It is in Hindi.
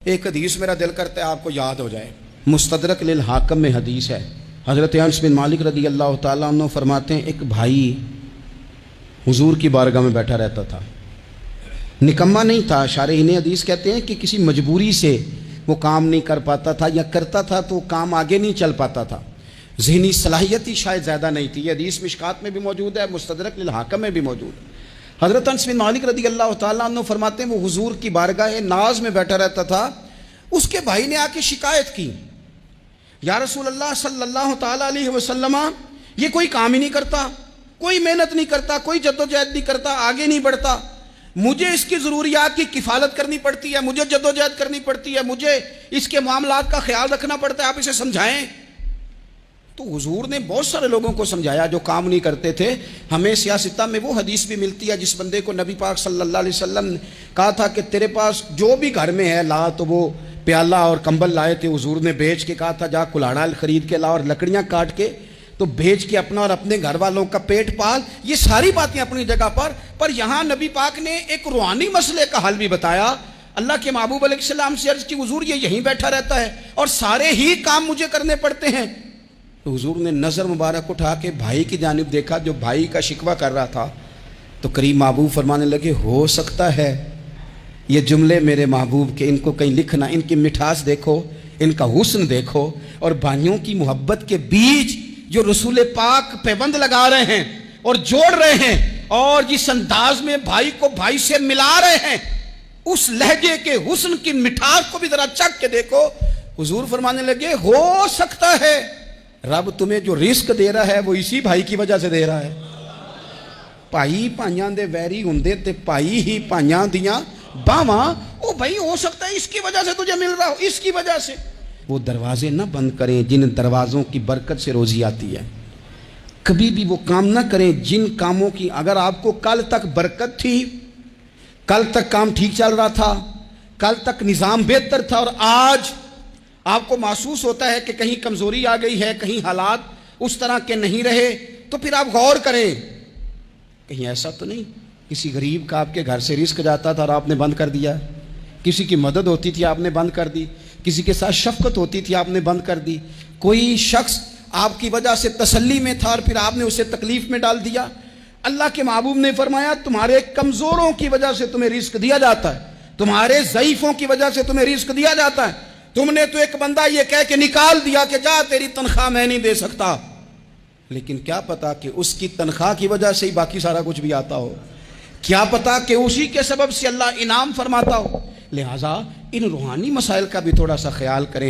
एक हदीस मेरा दिल करता है आपको याद हो जाए। मुस्तदरक लिल हाकम में हदीस है। हज़रत अनस बिन मालिक रदी अल्लाह ताला अन्हु फरमाते हैं, एक भाई हुजूर की बारगाह में बैठा रहता था। निकम्मा नहीं था, शारहीन हदीस कहते हैं कि किसी मजबूरी से वो काम नहीं कर पाता था, या करता था तो काम आगे नहीं चल पाता था। ज़हनी सलाहियत ही शायद ज़्यादा नहीं थी। ये हदीस मिशकात में भी मौजूद है, मुस्तदरक लिल हाकम में भी मौजूद है। हज़रत अनस बिन मालिक रदी अल्लाह ताला अन्हु फरमाते हैं, वो हुजूर की बारगाह नाज में बैठा रहता था। उसके भाई ने आके शिकायत की, या रसूल अल्लाह सल्लल्लाहु ताला अलैहि वसल्लम, ये कोई काम ही नहीं करता, कोई मेहनत नहीं करता, कोई जद्दोजहद नहीं करता, आगे नहीं बढ़ता। मुझे इसकी ज़रूरियात की किफ़ालत करनी पड़ती है, मुझे जद्दोजहद करनी पड़ती है, मुझे इसके मामलात का ख्याल रखना पड़ता है, आप इसे समझाएं। तो हुजूर ने बहुत सारे लोगों को समझाया जो काम नहीं करते थे। हमें सियासत में वो हदीस भी मिलती है जिस बंदे को नबी पाक सल्लल्लाहु अलैहि वसल्लम ने कहा था कि तेरे पास जो भी घर में है ला, तो वो प्याला और कंबल लाए थे। हुजूर ने बेच के कहा था जा कुल्हाड़ा खरीद के ला और लकड़ियाँ काट के तो बेच के अपना और अपने घर वालों का पेट पाल। ये सारी बातें अपनी जगह पर यहाँ नबी पाक ने एक रूहानी मसले का हल भी बताया। अल्लाह के महबूब अलैहिस्सलाम से अर्ज़ की, हुजूर ये यहीं बैठा रहता है और सारे ही काम मुझे करने पड़ते हैं। तो हुजूर ने नज़र मुबारक उठा के भाई की जानिब देखा जो भाई का शिकवा कर रहा था। तो करीम महबूब फरमाने लगे, हो सकता है ये जुमले मेरे महबूब के, इनको कहीं लिखना, इनकी मिठास देखो, इनका हुस्न देखो, और भाइयों की मोहब्बत के बीच जो रसूल पाक पैबंद लगा रहे हैं और जोड़ रहे हैं, और जिस अंदाज में भाई को भाई से मिला रहे हैं, उस लहजे के हुस्न की मिठास को भी जरा चख के देखो। हुजूर फरमाने लगे, हो सकता है रब तुम्हें जो रिस्क दे रहा है वो इसी भाई की वजह से दे रहा है। भाई भाइयां दे वैरी हुंदे ते भाई ही भाइयां दियां बावां। ओ भाई, हो सकता है इसकी वजह से तुझे मिल रहा हो, इसकी वजह से। वो दरवाजे ना बंद करें जिन दरवाज़ों की बरकत से रोजी आती है। कभी भी वो काम ना करें जिन कामों की, अगर आपको कल तक बरकत थी, कल तक काम ठीक चल रहा था, कल तक निज़ाम बेहतर था, और आज आपको महसूस होता है कि कहीं कमज़ोरी आ गई है, कहीं हालात उस तरह के नहीं रहे, तो फिर आप गौर करें, कहीं ऐसा तो नहीं किसी गरीब का आपके घर से रिस्क जाता था और आपने बंद कर दिया, किसी की मदद होती थी आपने बंद कर दी, किसी के साथ शफकत होती थी आपने बंद कर दी, कोई शख्स आपकी वजह से तसल्ली में था और फिर आपने उसे तकलीफ में डाल दिया। अल्लाह के महबूब ने फरमाया, तुम्हारे कमज़ोरों की वजह से तुम्हें रिस्क दिया जाता है, तुम्हारे ज़ईफ़ों की वजह से तुम्हें रिस्क दिया जाता है। तुमने तो एक बंदा ये कह के निकाल दिया कि जा तेरी तनख्वाह मैं नहीं दे सकता, लेकिन क्या पता कि उसकी तनख्वाह की वजह से ही बाकी सारा कुछ भी आता हो, क्या पता कि उसी के सबब से अल्लाह इनाम फरमाता हो। लिहाजा इन रूहानी मसाइल का भी थोड़ा सा ख्याल करें।